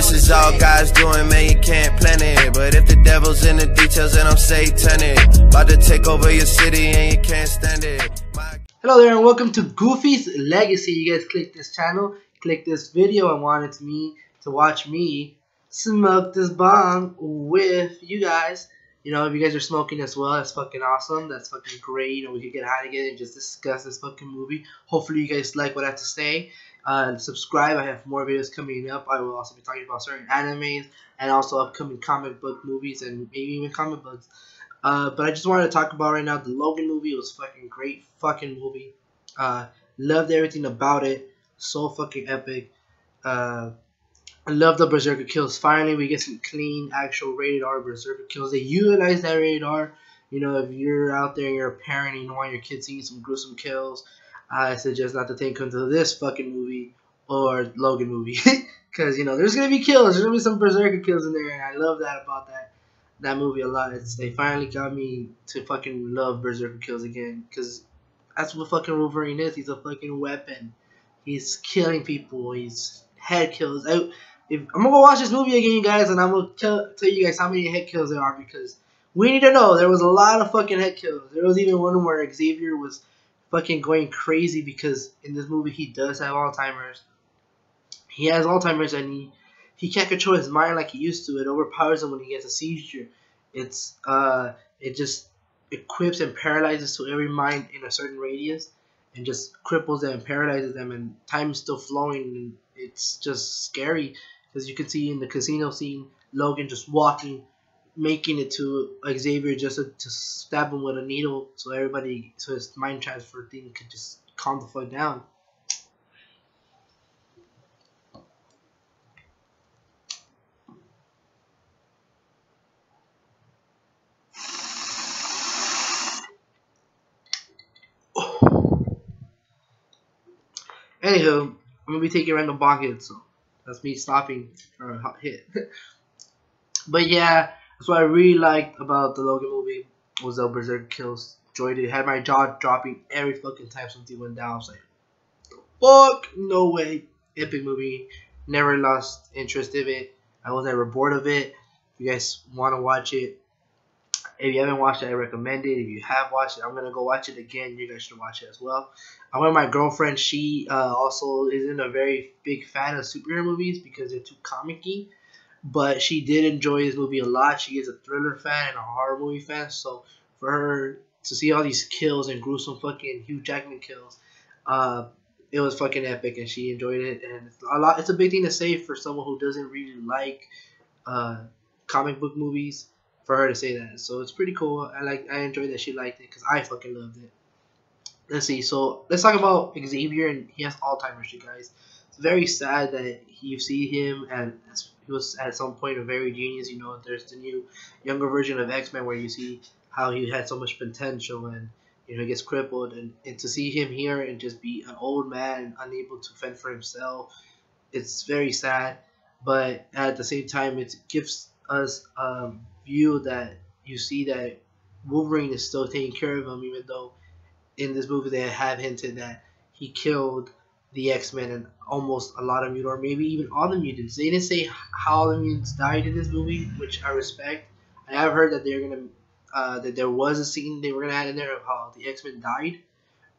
This is all God's doing, man, you can't plan it. But if the devil's in the details, then I'm satanic. About to take over your city and you can't stand it. Hello there and welcome to Goofy's Legacy. You guys click this channel, click this video and wanted me to watch me smoke this bong with you guys. You know, if you guys are smoking as well, that's fucking awesome. That's fucking great. You know, we could get high together and just discuss this fucking movie. Hopefully you guys like what I have to say. Subscribe. I have more videos coming up. I will also be talking about certain animes and also upcoming comic book movies and maybe even comic books. But I just wanted to talk about right now the Logan movie. It was fucking great fucking movie. Loved everything about it. So fucking epic. I love the Berserker kills. Finally, we get some clean, actual rated R Berserker kills. They utilize that rated R. You know, if you're out there and you're a parent and you don't want your kids seeing some gruesome kills, I suggest not to take them to this fucking movie or Logan movie. Because, you know, there's going to be kills. There's going to be some Berserker kills in there. And I love that about that movie a lot. They finally got me to fucking love Berserker kills again. Because that's what fucking Wolverine is. He's a fucking weapon. He's killing people. He's head kills. I'm gonna go watch this movie again, you guys, and I'm gonna tell you guys how many head kills there are, because we need to know. There was a lot of fucking head kills. There was even one where Xavier was fucking going crazy because in this movie he does have Alzheimer's. He has Alzheimer's and he can't control his mind like he used to. It overpowers him when he gets a seizure. It just equips and paralyzes to every mind in a certain radius and just cripples them and paralyzes them, and time is still flowing, and it's just scary. Because you can see in the casino scene, Logan just walking, making it to Xavier just to stab him with a needle, so his mind transfer thing could just calm the fuck down. Anywho, I'm gonna be taking random bong hits, so that's me stopping for a hot hit. But yeah, that's what I really liked about the Logan movie was the Berserker kills. Enjoyed it. Had my jaw dropping every fucking time something went down. I was like, fuck, no way. Epic movie. Never lost interest in it. I was never bored of it. If you guys want to watch it, if you haven't watched it, I recommend it. If you have watched it, I'm going to go watch it again. You guys should watch it as well. I went with my girlfriend. She also isn't a very big fan of superhero movies because they're too comic-y. But she did enjoy this movie a lot. She is a thriller fan and a horror movie fan. So for her to see all these kills and gruesome fucking Hugh Jackman kills, it was fucking epic, and she enjoyed it. And it's a big thing to say for someone who doesn't really like comic book movies, for her to say that. So it's pretty cool. I enjoyed that she liked it because I fucking loved it. Let's see. So let's talk about Xavier, and he has Alzheimer's, you guys. It's very sad that you see him, and he was at some point a very genius. You know, there's the new younger version of X-Men where you see how he had so much potential, and you know, he gets crippled, and to see him here and just be an old man unable to fend for himself, it's very sad. But at the same time, it gives us view that you see that Wolverine is still taking care of him, even though in this movie they have hinted that he killed the X-Men and almost a lot of mutants, or maybe even all the mutants. They didn't say how all the mutants died in this movie, which I respect. I have heard that they're gonna that there was a scene they were gonna add in there of how the X-Men died,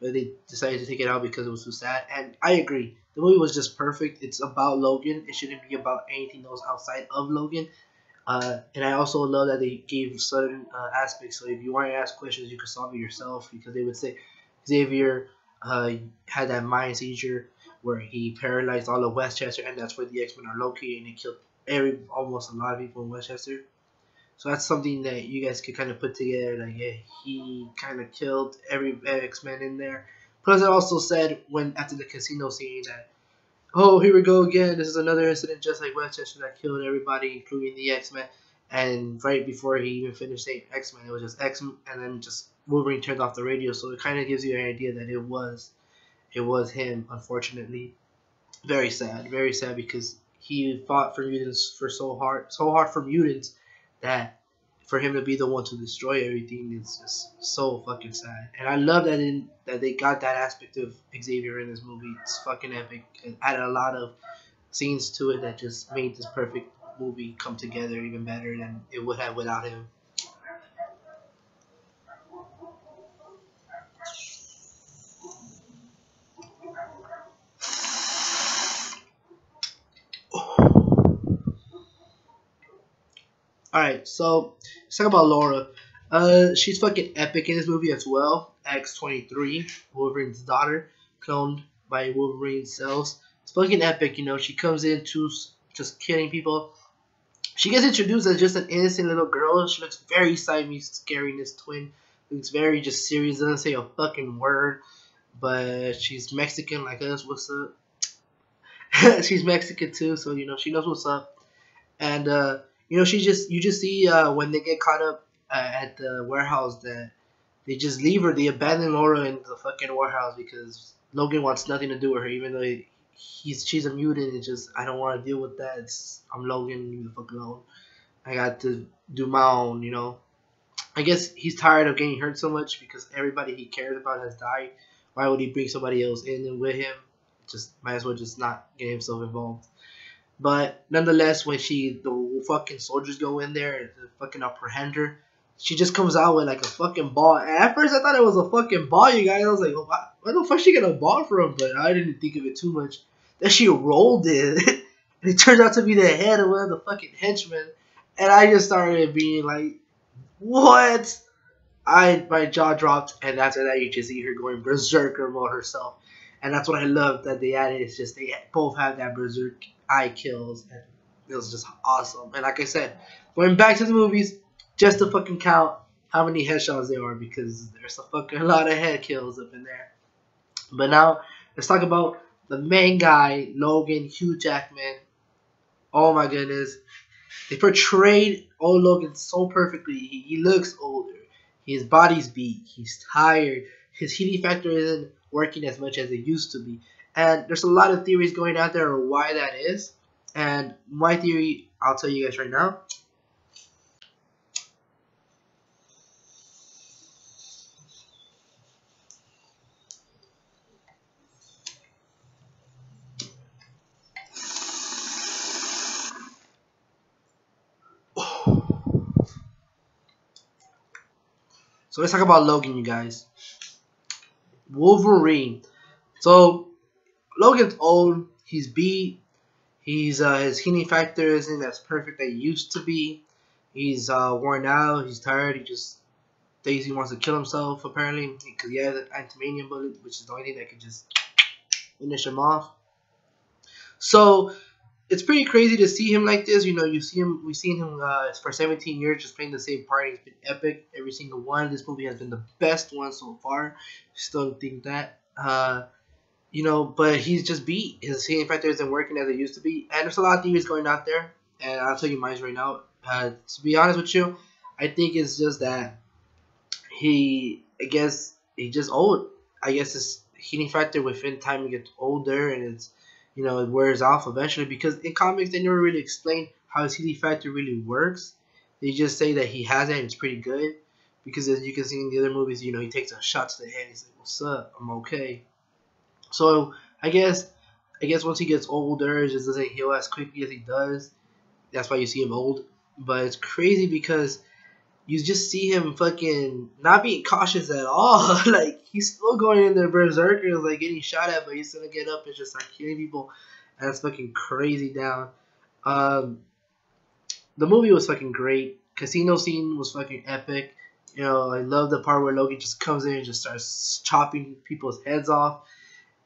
but they decided to take it out because it was too sad. And I agree, the movie was just perfect. It's about Logan. It shouldn't be about anything else outside of Logan. And I also love that they gave certain aspects. So if you want to ask questions, you can solve it yourself, because they would say Xavier had that mind seizure where he paralyzed all of Westchester, and that's where the X-Men are located, and it killed almost a lot of people in Westchester. So that's something that you guys could kind of put together. Like, yeah, he kind of killed every X-Men in there. Plus, it also said after the casino scene that, oh, here we go again. This is another incident just like Westchester that killed everybody, including the X-Men. And right before he even finished saying X-Men, it was just X-Men, and then just Wolverine turned off the radio. So it kind of gives you an idea that it was him, unfortunately. Very sad because he fought for mutants for so hard for mutants, that for him to be the one to destroy everything is just so fucking sad. And I love that they got that aspect of Xavier in this movie. It's fucking epic. It added a lot of scenes to it that just made this perfect movie come together even better than it would have without him. Alright, so let's talk about Laura. She's fucking epic in this movie as well. X-23, Wolverine's daughter, cloned by Wolverine cells. It's fucking epic, you know. She comes in to just killing people. She gets introduced as just an innocent little girl. She looks very Siamese scary in this twin. Looks very just serious, doesn't say a fucking word. But she's Mexican like us, what's up? She's Mexican too, so you know she knows what's up. And you know, you just see when they get caught up at the warehouse that they just leave her. They abandon Laura in the fucking warehouse because Logan wants nothing to do with her, even though she's a mutant. It's just I don't want to deal with that. I'm Logan, leave the fuck alone. I got to do my own, you know. I guess he's tired of getting hurt so much because everybody he cares about has died. Why would he bring somebody else in and with him? Just might as well just not get himself involved. But nonetheless, when the fucking soldiers go in there and the fucking apprehend her, she just comes out with like a fucking ball. And at first, I thought it was a fucking ball, you guys. I was like, oh, where the fuck she get a ball from? But I didn't think of it too much. Then she rolled it, and it turned out to be the head of one of the fucking henchmen. And I just started being like, what? My jaw dropped, and after that, you just see her going berserker mode herself. And that's what I love that they added. It's just they both have that berserk eye kills, and it was just awesome. And like I said, going back to the movies, just to fucking count how many headshots there are because there's a fucking lot of head kills up in there. But now let's talk about the main guy, Logan, Hugh Jackman. Oh my goodness, they portrayed old Logan so perfectly. He looks older. His body's beat. He's tired. His heating factor isn't working as much as it used to be. And there's a lot of theories going out there on why that is. And my theory, I'll tell you guys right now. So let's talk about Logan, you guys. Wolverine. So Logan's old. He's beat. His healing factor isn't as perfect as it used to be. He's worn out. He's tired. He just thinks he wants to kill himself apparently because he has an antimanium bullet, which is the only thing that can just finish him off. So it's pretty crazy to see him like this. You know, we've seen him for 17 years just playing the same part. He's been epic, every single one. This movie has been the best one so far. Still think that. You know, but he's just beat. His healing factor isn't working as it used to be. And there's a lot of theories going out there. And I'll tell you mine right now. To be honest with you, I think it's just that he just old. I guess his healing factor within time gets older and it's, you know, it wears off eventually because in comics they never really explain how his healing factor really works. They just say that he has it and it's pretty good because as you can see in the other movies, you know, he takes a shot to the head. He's like, "What's up? I'm okay." So I guess once he gets older, it just doesn't heal as quickly as he does. That's why you see him old. But it's crazy because you just see him fucking not being cautious at all. Like, he's still going in there berserkers, like, getting shot at, but he's gonna get up and just start killing people. And that's fucking crazy down. The movie was fucking great. Casino scene was fucking epic. You know, I love the part where Logan just comes in and just starts chopping people's heads off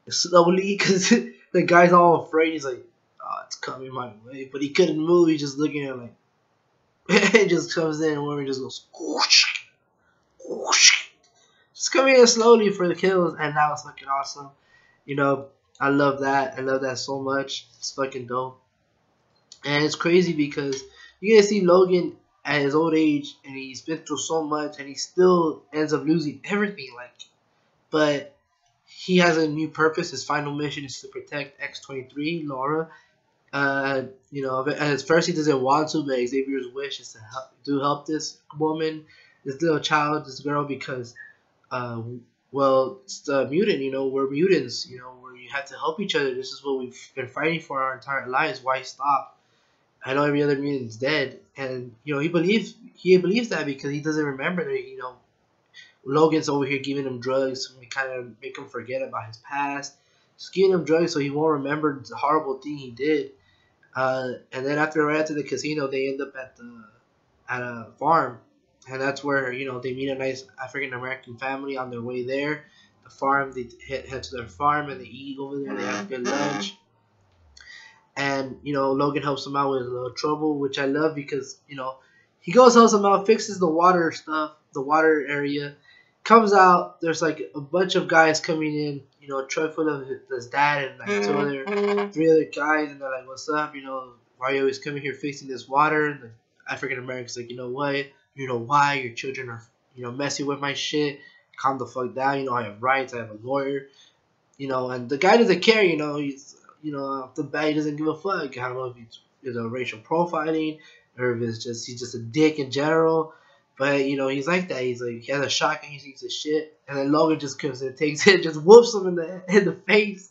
slowly because the guy's all afraid. He's like, "Oh, it's coming my way," but he couldn't move. He's just looking at it like, it just comes in and Wolverine just goes whoosh, whoosh. Just coming in slowly for the kills, and that was fucking awesome. You know, I love that. I love that so much. It's fucking dope. And it's crazy because you get to see Logan at his old age, and he's been through so much, and he still ends up losing everything. Like, but he has a new purpose. His final mission is to protect X-23, Laura. You know, at first he doesn't want to, but Xavier's wish is to help this woman, this little child, this girl, because Well, it's the mutant, we're mutants, where you have to help each other. This is what we've been fighting for our entire lives. Why stop? I know every other mutant's dead, and he believes that because he doesn't remember that Logan's over here giving him drugs to kind of make him forget about his past. Just giving him drugs so he won't remember the horrible thing he did. And then right after the casino, they end up at a farm, and that's where they meet a nice African American family on their way there. The farm, they head to their farm and they eat over there. They have a good lunch, and Logan helps him out with a little trouble, which I love because he goes helps him out, fixes the water stuff, the water area. Comes out, there's like a bunch of guys coming in, a truck full of his dad and like three other guys, and they're like, "What's up? Why are you always coming here fixing this water?" And the African Americans like, "You know what? You know why your children are messing with my shit? Calm the fuck down. I have rights. I have a lawyer. And the guy doesn't care. He's off the bat he doesn't give a fuck. I don't know if it's racial profiling or if he's just a dick in general." But he's like that. He's like he has a shotgun. He thinks of shit, and then Logan just comes and takes it, just whoops him in the face.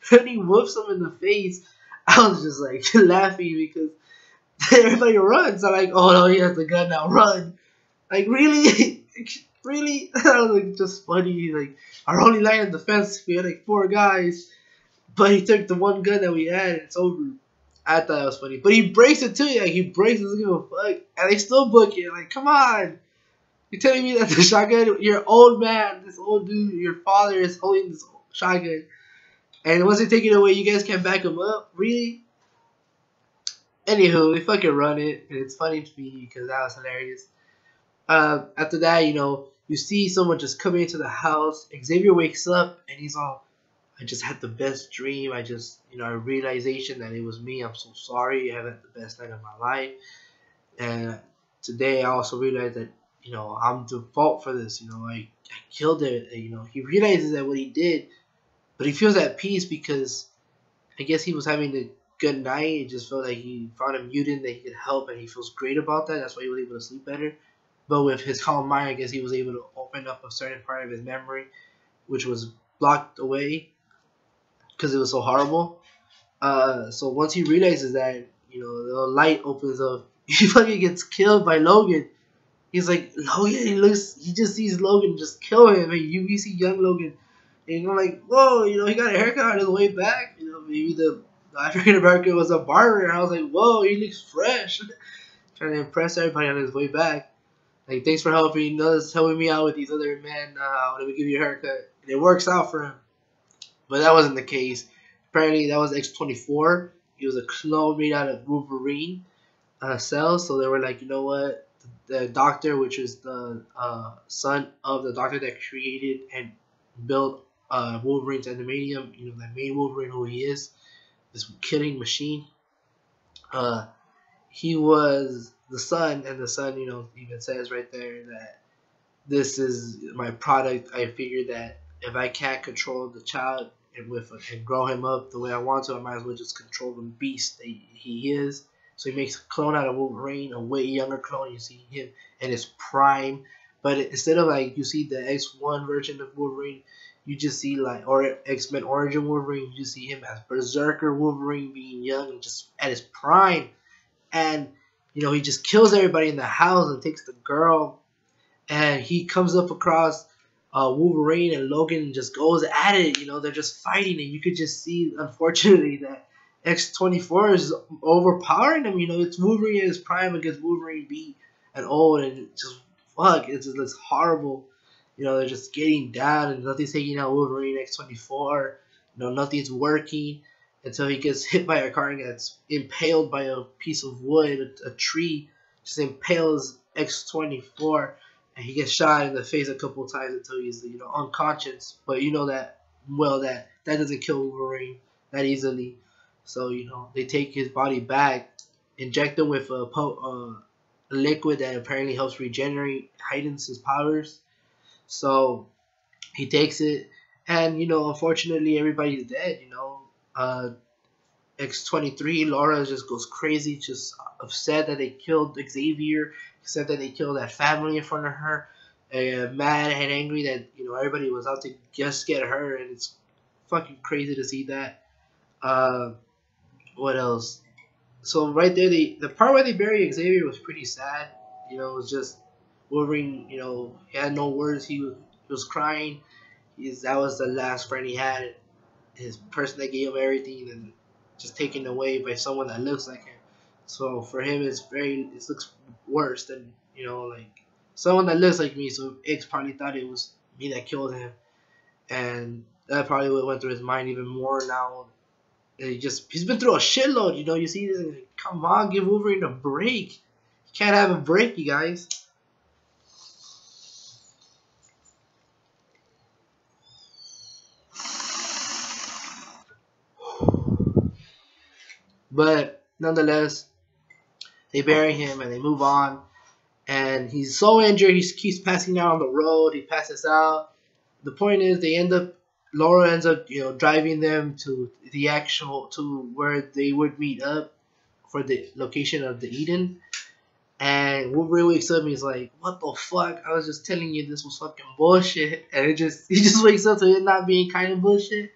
When he whoops him in the face, I was just like laughing because everybody runs. I'm like, oh no, he has the gun now, run! Like really, really? That was like just funny. Like our only line of defense, we had like 4 guys, but he took the one gun that we had, and it's over. I thought that was funny. But he breaks it too. Like, he breaks it, doesn't give a fuck. And they still book it. Like, come on. You're telling me that the shotgun, your old man, this old dude, your father is holding this shotgun. And once they take it away, you guys can't back him up? Really? Anywho, they fucking run it. And it's funny to me because that was hilarious. After that, you see someone just coming into the house. Xavier wakes up and he's all, I just had the best dream. I just, a realization that it was me. I'm so sorry. I had the best night of my life. And today I also realized that, I'm the fault for this. I killed it. He realizes that what he did, but he feels at peace because I guess he was having a good night. It just felt like he found a mutant that he could help, and he feels great about that. That's why he was able to sleep better. But with his calm mind, I guess he was able to open up a certain part of his memory, which was blocked away because it was so horrible. So once he realizes that, the light opens up, he fucking gets killed by Logan. He's like, Logan, he just sees Logan just kill him. And you see young Logan, and you're like, whoa, he got a haircut on his way back. Maybe the African American was a barber, and I was like, whoa, he looks fresh. Trying to impress everybody on his way back. Like, thanks for helping me out with these other men. Let me give you a haircut. And it works out for him. But that wasn't the case. Apparently, that was X-24. He was a clone made out of Wolverine cells. So they were like, you know what? The doctor, which is the son of the doctor that created and built Wolverine's adamantium, that main Wolverine who he is, this killing machine. He was the son, and the son, even says right there that this is my product. I figured that if I can't control the child and grow him up the way I want to, I might as well just control the beast that he is. So he makes a clone out of Wolverine, a way younger clone. You see him in his prime, but instead of like you see the X1 version of Wolverine, you just see or X-Men Origin Wolverine. You just see him as Berserker Wolverine, being young and just at his prime, and he just kills everybody in the house and takes the girl, and he comes up across Wolverine and Logan and just goes at it. They're just fighting, and you could just see, unfortunately, that X-24 is overpowering him. It's Wolverine in his prime against Wolverine beat and old, and it's horrible. They're just getting down, and nothing's taking out Wolverine. X-24, nothing's working until he gets hit by a car and gets impaled by a piece of wood, a tree, just impales X-24, and he gets shot in the face a couple times until he's unconscious. But that doesn't kill Wolverine that easily. So, they take his body back, inject him with a liquid that apparently helps regenerate, heightens his powers. So, he takes it, and, unfortunately, everybody's dead, X-23, Laura just goes crazy, just upset that they killed Xavier, upset that they killed that family in front of her, mad and angry that everybody was out to just get her, and it's fucking crazy to see that. What else? So right there, the part where they bury Xavier was pretty sad. It was just Wolverine. He had no words. He was crying. That was the last friend he had. His person that gave him everything, and just taken away by someone that looks like him. So for him, it looks worse than like someone that looks like me. So X probably thought it was me that killed him, and that probably what went through his mind even more now. And he's been through a shitload. You see this, and like, come on, give Wolverine a break. You can't have a break, you guys. But nonetheless, they bury him and they move on. And he's so injured, he keeps passing out on the road. He passes out. The point is, Laura ends up, driving them to where they would meet up for the location of the Eden. And Wolverine wakes up and he's like, "What the fuck? I was just telling you this was fucking bullshit." And he just wakes up to it not being kind of bullshit.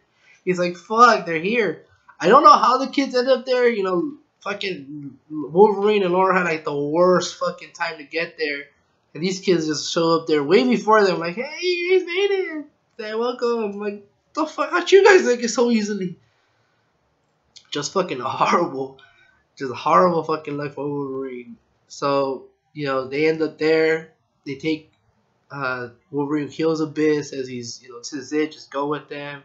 He's like, "Fuck, they're here." I don't know how the kids end up there. Fucking Wolverine and Laura had like the worst fucking time to get there, and these kids just show up there way before them. Like, "Hey, you guys made it. Say welcome." I'm like, the fuck? How'd you guys make it so easily? Just fucking horrible. Just horrible fucking life for Wolverine. So, they end up there. They take Wolverine kills a bit, says he's, this is it, just go with them.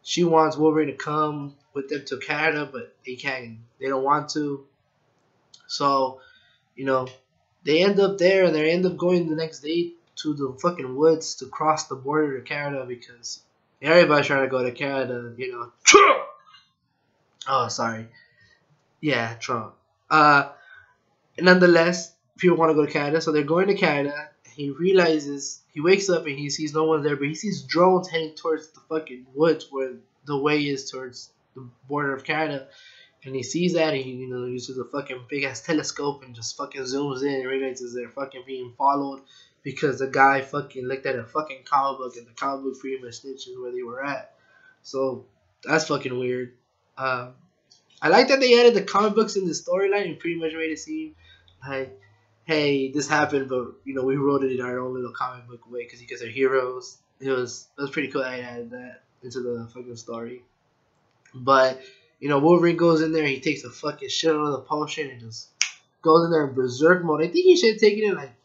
She wants Wolverine to come with them to Canada, but they don't want to. So, they end up there, and they end up going the next day to the fucking woods to cross the border to Canada because everybody's trying to go to Canada, Trump! Oh, sorry. Yeah, Trump. Nonetheless, people want to go to Canada, so they're going to Canada. He wakes up and he sees no one there, but he sees drones heading towards the fucking woods where the way is towards the border of Canada. And he sees that, and he uses a fucking big ass telescope and just fucking zooms in and realizes they're fucking being followed because the guy fucking looked at a fucking comic book, and the comic book pretty much snitches where they were at. So that's fucking weird. I like that they added the comic books in the storyline and pretty much made it seem like, hey, this happened, but we wrote it in our own little comic book way because you guys are heroes. It was pretty cool. I added that into the fucking story. But Wolverine goes in there. He takes a fucking shit out of the potion and just goes in there in berserk mode. I think he should have taken it like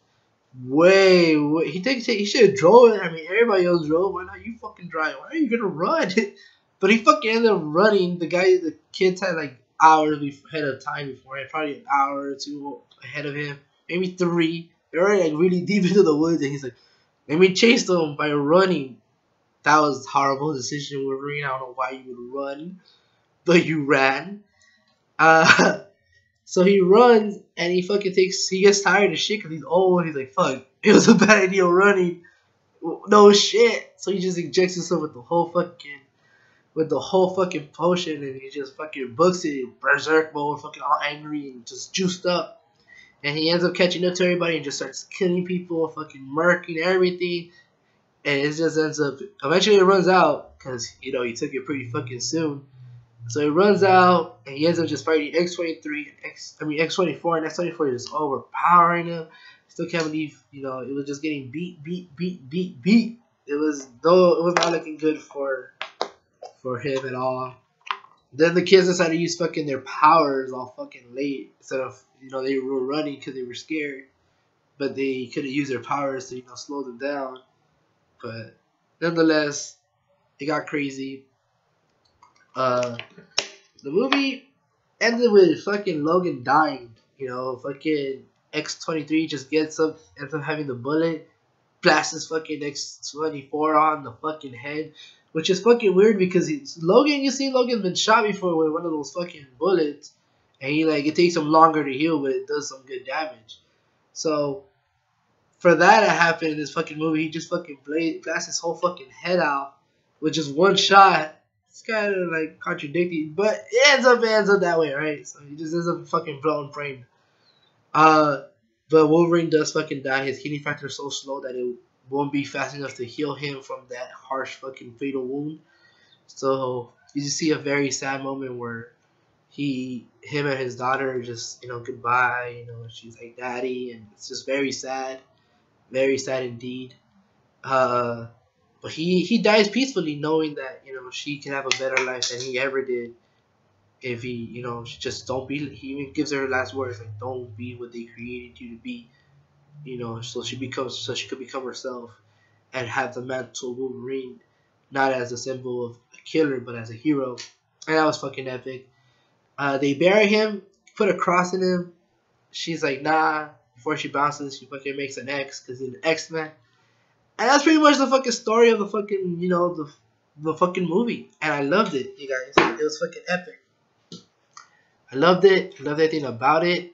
way. He should have drove it. I mean, everybody else drove. Why not you fucking drive? Why are you gonna run? But he fucking ended up running. The kids had like hours ahead of time beforehand, probably an hour or two ahead of him, maybe 3. They're already like really deep into the woods, and he's like, "Let me chase them by running." That was a horrible decision, Wolverine. I don't know why you would run, but you ran. So he runs, and he gets tired of shit because he's old. He's like, "Fuck, it was a bad idea running." No shit. So he just injects himself with the whole fucking potion, and he just fucking books it in berserk mode, fucking all angry and just juiced up. And he ends up catching up to everybody and just starts killing people, fucking murking everything. And it just ends up, eventually it runs out, because, he took it pretty fucking soon. So it runs out, and he ends up just fighting X-24, and X-24 is overpowering him. Still can't believe, it was just getting beat. It was not looking good for him at all. Then the kids decided to use fucking their powers all fucking late. Instead of, they were running because they were scared. But they could have used their powers to, slow them down. But nonetheless, it got crazy. The movie ended with fucking Logan dying. Fucking X-23 just ends up having the bullet, blasts his fucking X-24 on the fucking head. Which is fucking weird because Logan's been shot before with one of those fucking bullets. And it takes him longer to heal, but it does some good damage. So, for that to happen in this fucking movie, he just fucking blasts his whole fucking head out with just one shot. It's kind of contradicting, but it ends up that way, right? So he just ends up fucking blown framed. But Wolverine does fucking die. His healing factor is so slow that won't be fast enough to heal him from that harsh fucking fatal wound. So you just see a very sad moment where him and his daughter are just, goodbye. She's like, daddy, and it's just very sad indeed. Uh, but he dies peacefully, knowing that she can have a better life than he ever did if he just don't be. He even gives her last words like, "Don't be what they created you to be." So she could become herself and have the mantle of Wolverine, not as a symbol of a killer, but as a hero. And that was fucking epic. They bury him, put a cross in him. She's like, nah. Before she bounces, she fucking makes an X because he's an X-Men. And that's pretty much the fucking story of the fucking, the fucking movie. And I loved it, you guys. It was fucking epic. I loved it. I loved everything about it.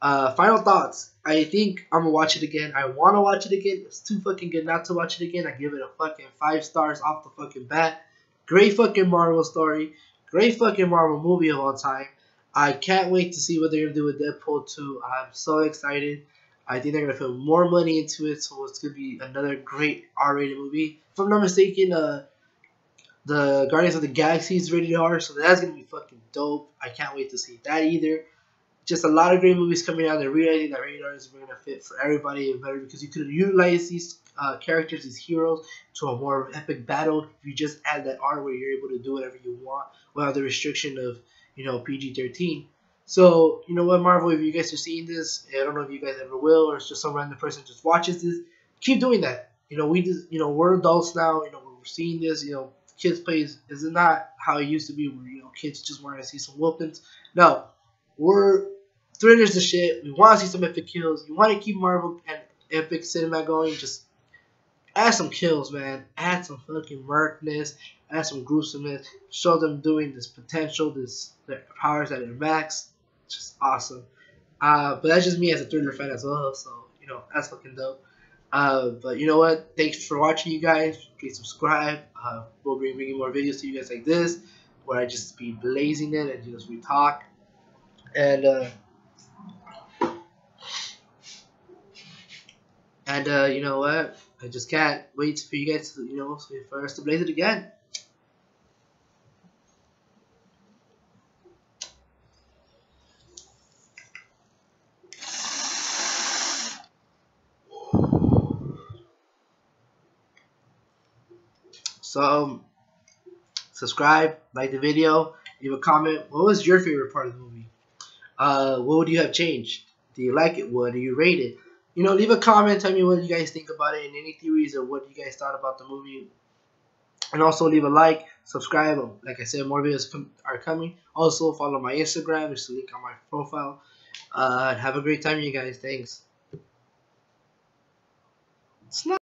Final thoughts. I think I'm gonna watch it again. I wanna watch it again. It's too fucking good not to watch it again. I give it a fucking 5 stars off the fucking bat. Great fucking Marvel story. Great fucking Marvel movie of all time. I can't wait to see what they're gonna do with Deadpool 2. I'm so excited. I think they're gonna put more money into it, so it's gonna be another great R-rated movie. If I'm not mistaken, the Guardians of the Galaxy is rated R, so that's gonna be fucking dope. I can't wait to see that either. Just a lot of great movies coming out. They're realizing that rated R is going to fit for everybody and better because you could utilize these characters, these heroes, to a more epic battle if you just add that R where you're able to do whatever you want without the restriction of PG-13. So you know what, Marvel, if you guys are seeing this, I don't know if you guys ever will, or it's just some random person just watches this. Keep doing that. We just we're adults now. We're seeing this. Kids plays is not how it used to be where kids just want to see some whoopings. No, we're thrillers the shit. We want to see some epic kills. You want to keep Marvel and epic cinema going. Just add some kills, man. Add some fucking murkness. Add some gruesomeness. Show them doing this potential, their powers at their max. Just awesome. But that's just me as a thriller fan as well. So that's fucking dope. But you know what? Thanks for watching, you guys. Please subscribe. We'll be bringing more videos to you guys like this, where I just be blazing it and just we talk. And you know what? I just can't wait for you guys to, for us to blaze it again. So, subscribe, like the video, leave a comment. What was your favorite part of the movie? What would you have changed? Do you like it? What do you rate it? Leave a comment. Tell me what you guys think about it and any theories or what you guys thought about the movie. And also leave a like, subscribe. Like I said, more videos are coming. Also follow my Instagram. There's a link on my profile. Have a great time, you guys. Thanks. It's not